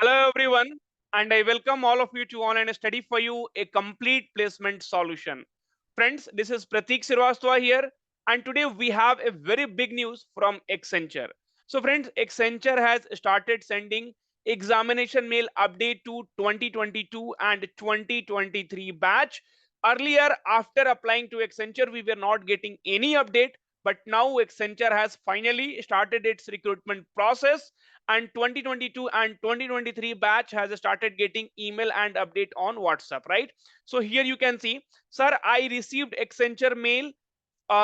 Hello everyone, and I welcome all of you to Online Study for You, a complete placement solution. Friends, this is Pratik Srivastava here, and today we have a very big news from Accenture. So friends, Accenture has started sending examination mail update to 2022 and 2023 batch. Earlier, after applying to Accenture, we were not getting any update, but now Accenture has finally started its recruitment process, and 2022 and 2023 batch has started getting email and update on WhatsApp, right? So here you can see, sir, I received Accenture mail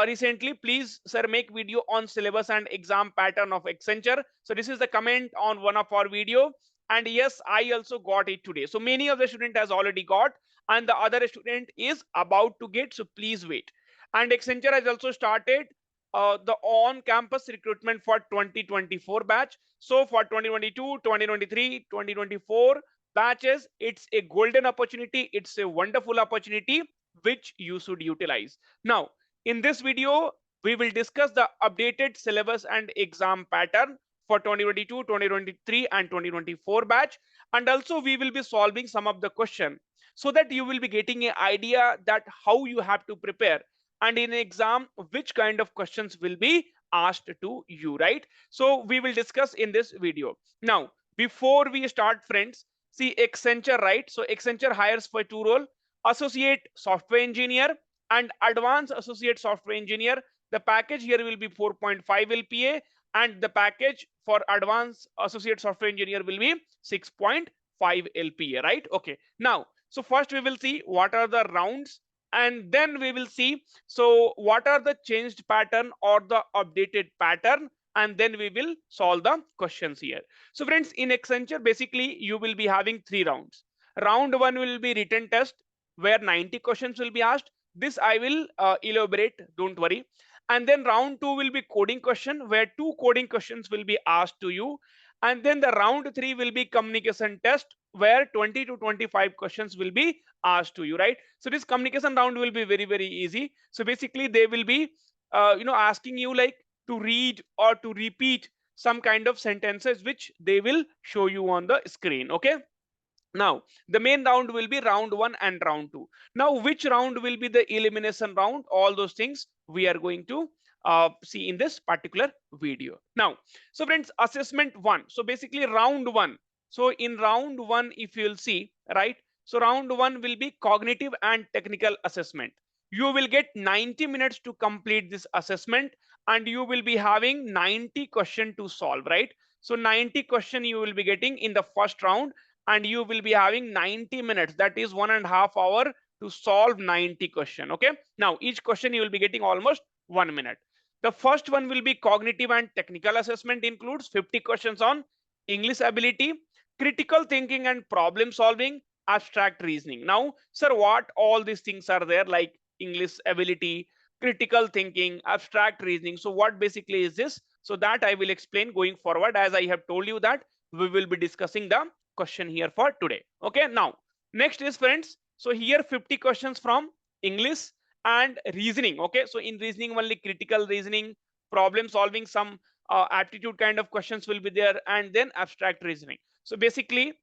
recently. Please, sir, make video on syllabus and exam pattern of Accenture. So this is the comment on one of our video. And yes, I also got it today. So many of the student has already got, and the other student is about to get. So please wait. And Accenture has also started the on-campus recruitment for 2024 batch. So for 2022, 2023, 2024 batches, it's a golden opportunity. It's a wonderful opportunity which you should utilize. Now, in this video, we will discuss the updated syllabus and exam pattern for 2022, 2023 and 2024 batch. And also we will be solving some of the question so that you will be getting an idea that how you have to prepare, and in exam which kind of questions will be asked to you, right? So we will discuss in this video. Now, before we start, friends, see Accenture, right? So Accenture hires for two roles: associate software engineer and advanced associate software engineer. The package here will be 4.5 LPA, and the package for advanced associate software engineer will be 6.5 LPA, right? Okay. Now, so first we will see what are the rounds, and then we will see so what are the changed pattern or the updated pattern, and then we will solve the questions here. So friends, in Accenture, basically you will be having three rounds. Round one will be written test where 90 questions will be asked. This I will elaborate, don't worry. And then round two will be coding question where two coding questions will be asked to you. And then the round three will be communication test where 20 to 25 questions will be asked to you, right? So this communication round will be very, very easy. So basically they will be, asking you like to read or to repeat some kind of sentences which they will show you on the screen. Okay. Now, the main round will be round one and round two. Now, which round will be the elimination round? All those things we are going to see in this particular video. Now, so friends, assessment one. So basically round one. So in round one, if you'll see, right? So round one will be cognitive and technical assessment. You will get 90 minutes to complete this assessment, and you will be having 90 question to solve, right? So 90 question you will be getting in the first round, and you will be having 90 minutes, that is 1.5 hours to solve 90 question. Okay, now each question you will be getting almost 1 minute. The first one will be cognitive and technical assessment, includes 50 questions on English ability, critical thinking and problem solving, abstract reasoning. Now sir, what all these things are there, like English ability, critical thinking, abstract reasoning? So what basically is this? So that I will explain going forward, as I have told you that we will be discussing the question here for today. Okay, now next is friends, so here 50 questions from English and reasoning. Okay, so in reasoning only critical reasoning, problem solving, some aptitude kind of questions will be there, and then abstract reasoning. So basically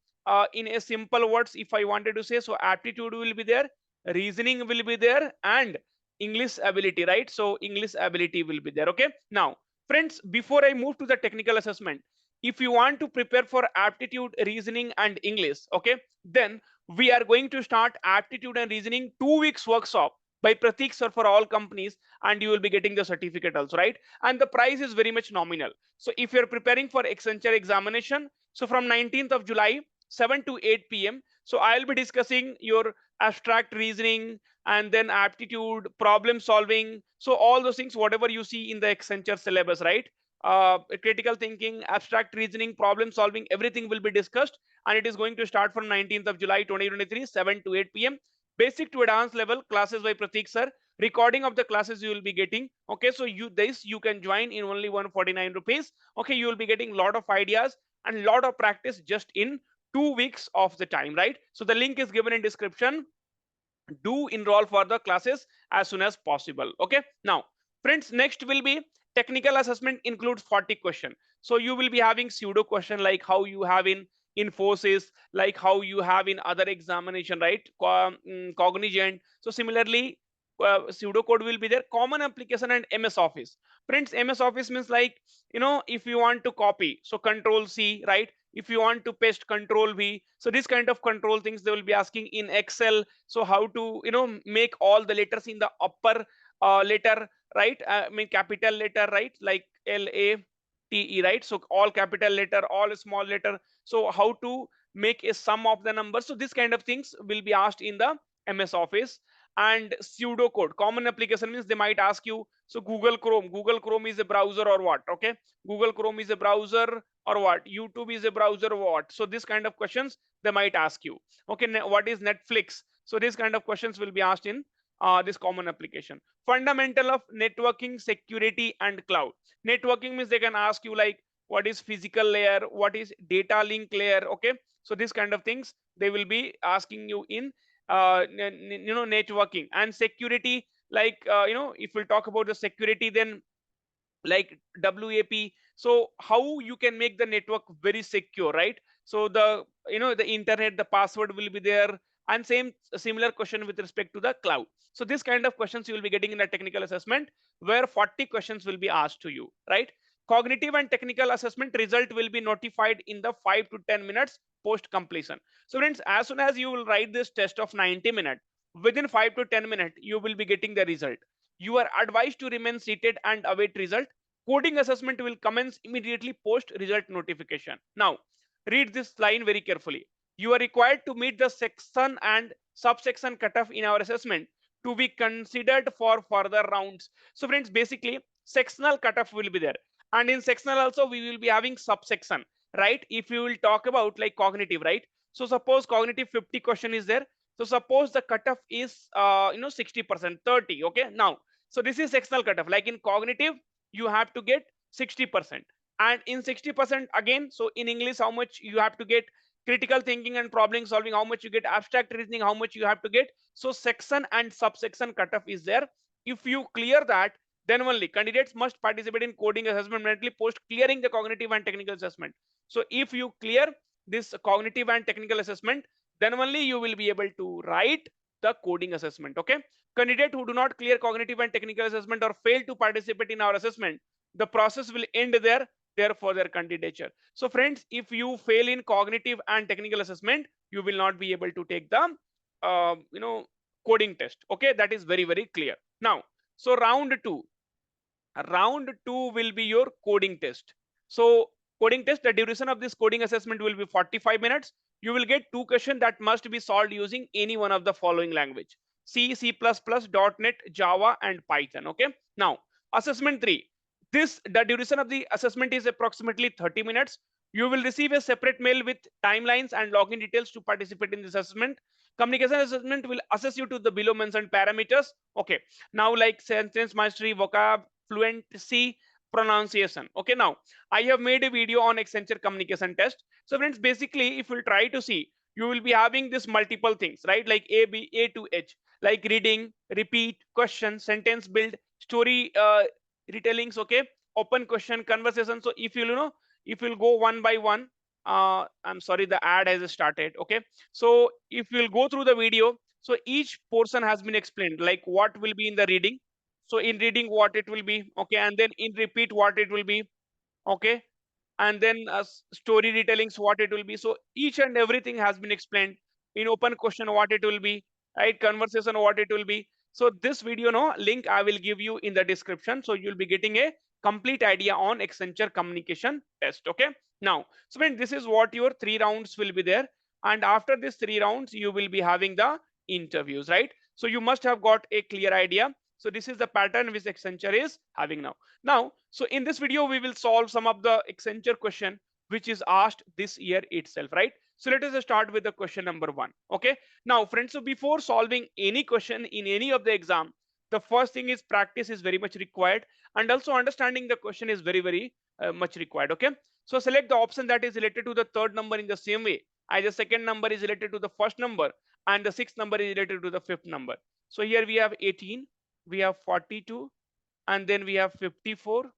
in a simple words, if I wanted to say, so aptitude will be there, reasoning will be there, and English ability, right? So English ability will be there. Okay, now friends, before I move to the technical assessment, if you want to prepare for aptitude, reasoning and English, okay, then we are going to start aptitude and reasoning 2 weeks workshop by Pratik sir for all companies, and you will be getting the certificate also, right? And the price is very much nominal. So if you're preparing for Accenture examination, so from 19th of July 7 to 8 p.m, so I'll be discussing your abstract reasoning and then aptitude, problem solving, so all those things whatever you see in the Accenture syllabus, right? Critical thinking, abstract reasoning, problem solving, everything will be discussed, and it is going to start from 19th of July 2023, 7 to 8 p.m. Basic to advanced level classes by Pratik sir. Recording of the classes you will be getting. Okay, so you can join in only 149 rupees. Okay, you will be getting a lot of ideas and lot of practice just in 2 weeks of the time, right? So the link is given in description. Do enroll for the classes as soon as possible. Okay, now friends, next will be technical assessment, includes 40 question. So you will be having pseudo question like how you have in Infosys, like how you have in other examination, right? Cognizant. So similarly, pseudocode will be there. Common application and MS Office. Friends, MS Office means like, if you want to copy, so Control C, right? If you want to paste, Control V. So this kind of control things they will be asking in Excel. So how to, make all the letters in the upper letter, right? I mean capital letter, right? Like LATE, right? So all capital letter, all small letter. So how to make a sum of the numbers. So this kind of things will be asked in the MS Office. And pseudocode, common application means they might ask you, so Google Chrome is a browser or what? Okay, Google Chrome is a browser or what? YouTube is a browser or what? So this kind of questions they might ask you. Okay, what is Netflix? So this kind of questions will be asked in this common application. Fundamental of networking, security and cloud. Networking means they can ask you like, what is physical layer, what is data link layer? Okay, so this kind of things they will be asking you in networking. And security, like if we talk about the security, then like WAP. So how you can make the network very secure, right? So the internet, the password will be there. And similar question with respect to the cloud. So this kind of questions you will be getting in the technical assessment, where 40 questions will be asked to you, right? Cognitive and technical assessment result will be notified in the 5 to 10 minutes post completion. So friends, as soon as you will write this test of 90 minutes, within 5 to 10 minutes you will be getting the result. You are advised to remain seated and await result. Coding assessment will commence immediately post result notification. Now, read this line very carefully. You are required to meet the section and subsection cutoff in our assessment to be considered for further rounds. So friends, basically sectional cutoff will be there. And in sectional also we will be having subsection, right? If you will talk about like cognitive, right? So suppose cognitive 50 question is there. So suppose the cutoff is 60%, 30. Okay. Now, so this is sectional cutoff. Like in cognitive, you have to get 60%. And in 60% again, so in English, how much you have to get critical thinking and problem solving, how much you get abstract reasoning, how much you have to get. So section and subsection cutoff is there. If you clear that, then only candidates must participate in coding assessment immediately post clearing the cognitive and technical assessment. So if you clear this cognitive and technical assessment, then only you will be able to write the coding assessment. Okay, candidate who do not clear cognitive and technical assessment or fail to participate in our assessment, the process will end there for their candidature. So friends, if you fail in cognitive and technical assessment, you will not be able to take the coding test. Okay, that is very, very clear. Now, so round 2 will be your coding test. So coding test, the duration of this coding assessment will be 45 minutes. You will get 2 questions that must be solved using any one of the following language: C, C++, .NET, Java and Python. Okay, now assessment 3, this the duration of the assessment is approximately 30 minutes. You will receive a separate mail with timelines and login details to participate in this assessment. Communication assessment will assess you to the below mentioned parameters. Okay, now like sentence mastery, vocab, fluency, pronunciation. Okay, now I have made a video on Accenture communication test. So friends, basically if you try to see, you will be having this multiple things, right? Like A to H, like reading, repeat, question, sentence build, story retellings. Okay, open question, conversation. So if if you'll go one by one, I'm sorry, the ad has started. Okay, so if you'll go through the video, so each portion has been explained, like what will be in the reading. So in reading what it will be, okay, and then in repeat what it will be, okay, and then story retellings what it will be. So each and everything has been explained. In open question what it will be, right? Conversation what it will be. So this video no link I will give you in the description, so you'll be getting a complete idea on Accenture communication test. Okay, now so when this is what your 3 rounds will be there, and after this 3 rounds you will be having the interviews, right? So you must have got a clear idea. So this is the pattern which Accenture is having now. So in this video we will solve some of the Accenture question which is asked this year itself, right? So let us start with the question number 1. Okay, now friends, so before solving any question in any of the exam, the first thing is practice is very much required, and also understanding the question is very, very much required. Okay, so select the option that is related to the third number in the same way as the second number is related to the first number and the sixth number is related to the fifth number. So here we have 18, we have 42, and then we have 54,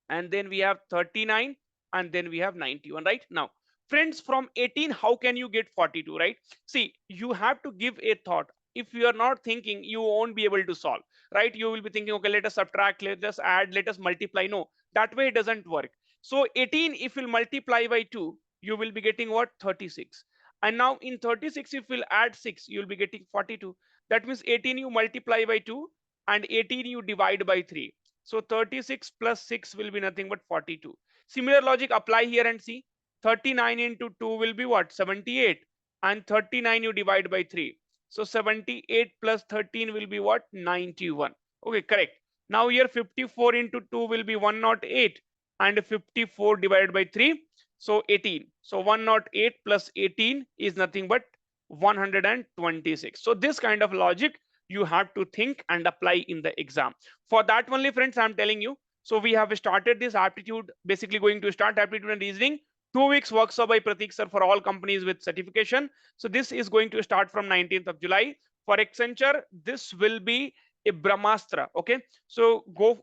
and then we have 39, and then we have 91. Right now Friends, from 18 how can you get 42, right? See, you have to give a thought. If you are not thinking, you won't be able to solve, right? You will be thinking, okay, let us subtract, let us add, let us multiply. No, that way it doesn't work. So 18, if you multiply by 2, you will be getting what? 36. And now in 36, if you'll add 6, you'll be getting 42. That means 18 you multiply by 2 and 18 you divide by 3. So 36 plus 6 will be nothing but 42. Similar logic apply here and see. 39 into 2 will be what? 78. And 39 you divide by 3. So 78 plus 13 will be what? 91. Okay, correct. Now here 54 into 2 will be 108. And 54 divided by 3. So 18. So 108 plus 18 is nothing but 126. So this kind of logic you have to think and apply in the exam. For that only, friends, I'm telling you. So we have started this aptitude, basically going to start aptitude and reasoning. 2 weeks workshop by Pratik sir for all companies with certification. So this is going to start from 19th of July. For Accenture, this will be a Brahmastra. Okay, so go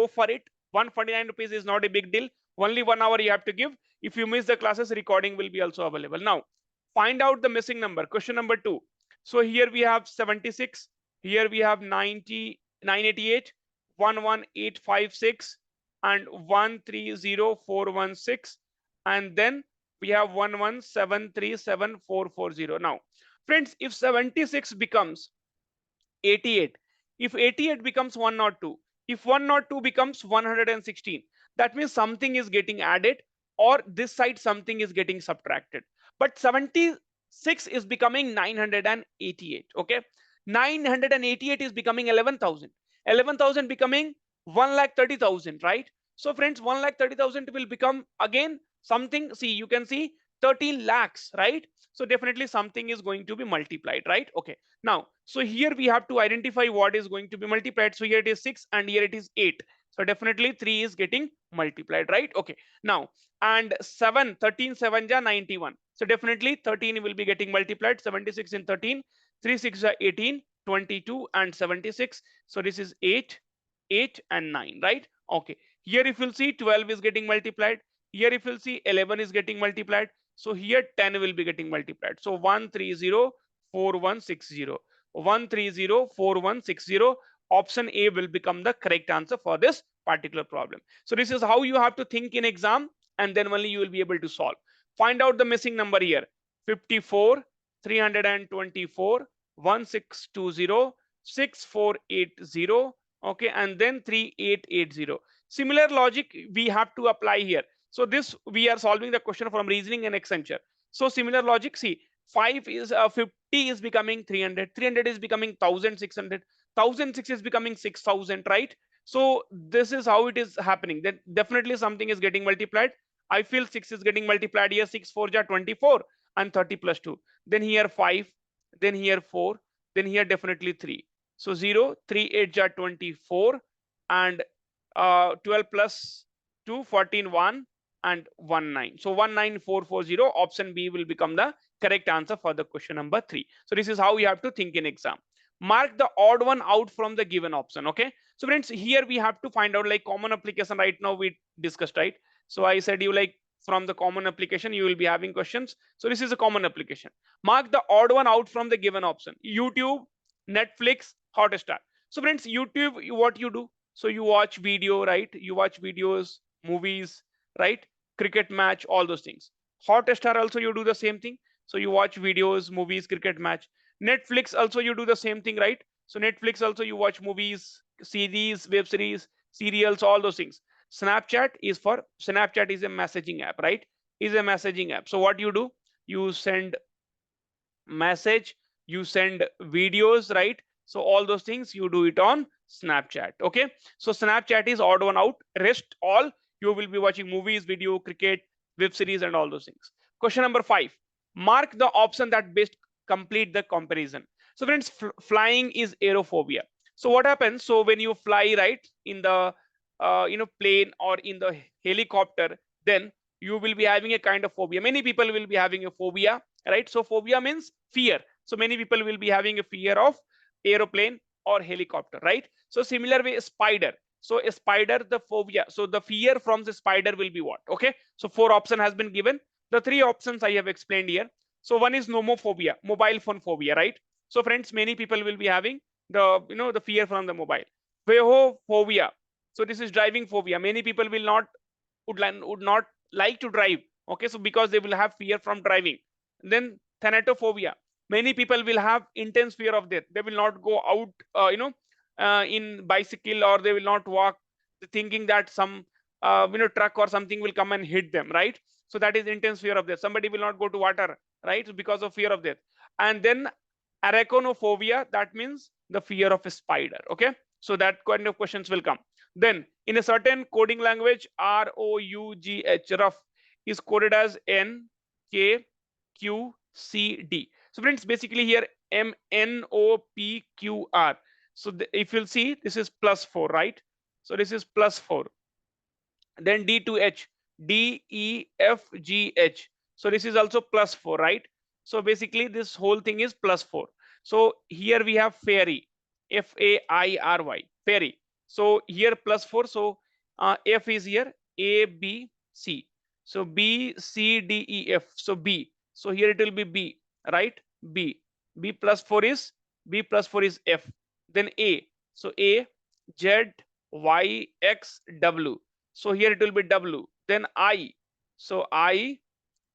for it. 149 rupees is not a big deal. Only 1 hour you have to give. If you miss the classes, recording will be also available. Now, find out the missing number. Question number 2. So here we have 76. Here we have 90, 988, 11856, and 130416. And then we have 11737,440. Now, friends, if 76 becomes 88, if 88 becomes 102, if 102 becomes 116, that means something is getting added, or this side something is getting subtracted. But 76 is becoming 988. Okay, 988 is becoming 11,000. 11,000 becoming 1,30,000, right? So friends, 1,30,000 will become again something. See, you can see 13 lakhs, right? So definitely something is going to be multiplied, right? Okay, now, so here we have to identify what is going to be multiplied. So here it is 6 and here it is 8. So definitely 3 is getting multiplied, right? Okay, now, and 7, 13, 7 ja 91. So definitely 13 will be getting multiplied. 76 in 13, 3 6 are 18, 22 and 76. So this is 8, 8 and 9, right? Okay, here if you'll see 12 is getting multiplied. Here if you'll see 11 is getting multiplied. So here 10 will be getting multiplied. So 1304160. 1304160. Option A will become the correct answer for this particular problem. So this is how you have to think in exam, and then only you will be able to solve. Find out the missing number here. 54, 324, 1620, 6480. Okay, and then 3880. Similar logic we have to apply here. So this, we are solving the question from reasoning and Accenture. So similar logic, see, 5 is 50 is becoming 300, 300 is becoming 1600, 1006 is becoming 6000, right? So this is how it is happening. Then definitely something is getting multiplied. I feel 6 is getting multiplied here. 6 4 ja 24 and 30 plus 2. Then here 5, then here 4, then here definitely 3. So 0, 3 8 ja 24, and 12 plus 2, 14, 1 and 19. So 19440. Option B will become the correct answer for the question number 3. So this is how you have to think in exam. Mark the odd one out from the given option. Okay, so friends, here we have to find out like common application. Right now we discussed, right? So I said you like from the common application you will be having questions. So this is a common application. Mark the odd one out from the given option. YouTube, Netflix, Hotstar. So friends, YouTube, what you do? So you watch video, right? You watch videos, movies, right? Cricket match, all those things. Hotstar also you do the same thing. So you watch videos, movies, cricket match. Netflix also you do the same thing, right? So Netflix also you watch movies, series, web series, serials, all those things. Snapchat is a messaging app, right? Is a messaging app. So what you do? You send message, you send videos, right? So all those things you do it on Snapchat. Okay, so Snapchat is odd one out. Rest all you will be watching movies, video, cricket, web series and all those things. Question number 5. Mark the option that best complete the comparison. So friends, flying is aerophobia. So what happens? So when you fly, right, in the plane or in the helicopter, then you will be having a kind of phobia. Many people will be having a phobia, right? So phobia means fear. So many people will be having a fear of aeroplane or helicopter, right? So similar way, spider. So a spider, the phobia. So the fear from the spider will be what? Okay, so 4 option has been given. The three options I have explained here. So one is nomophobia, mobile phone phobia, right? So friends, many people will be having the fear from the mobile. Vehophobia. So this is driving phobia. Many people will not would not like to drive. Okay, so because they will have fear from driving. Then thanatophobia. Many people will have intense fear of death. They will not go out, in bicycle, or they will not walk, thinking that some truck or something will come and hit them, right? So that is intense fear of death. Somebody will not go to water, right, because of fear of death. And then arachnophobia, that means the fear of a spider. Okay, so that kind of questions will come. Then in a certain coding language, ROUGH, rough, is coded as NKQCD. So friends, basically here MNOPQR. So if you'll see, this is +4, right? So this is +4. Then D to H, DEFGH. So this is also +4, right? So basically this whole thing is +4. So here we have fairy, FAIRY, fairy. So here +4. So F is here ABC. So BCDEF. So B. So here it will be B, right? B. B+4 is F. Then A. So A, Z, Y, X, W. So here it will be W. Then I. So I.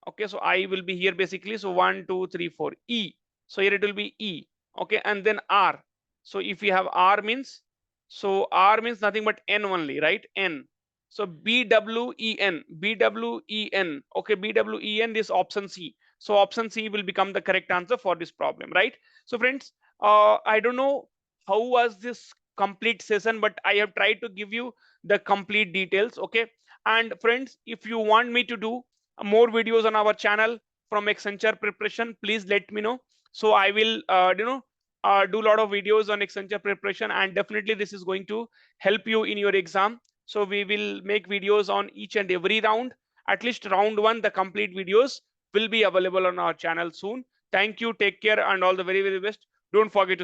Okay, so I will be here basically. So 1, 2, 3, 4. E. So here it will be E. Okay, and then R. So if you have R means, so R means nothing but N only, right? N. So BWEN. BWEN. Okay, BWEN is option C. So option C will become the correct answer for this problem, right? So friends, I don't know how was this complete session, but I have tried to give you the complete details. Okay, and friends, if you want me to do more videos on our channel from Accenture preparation, please let me know. So I will do a lot of videos on Accenture preparation, and definitely this is going to help you in your exam. So we will make videos on each and every round. At least round one, the complete videos will be available on our channel soon. Thank you, take care, and all the very best. Don't forget to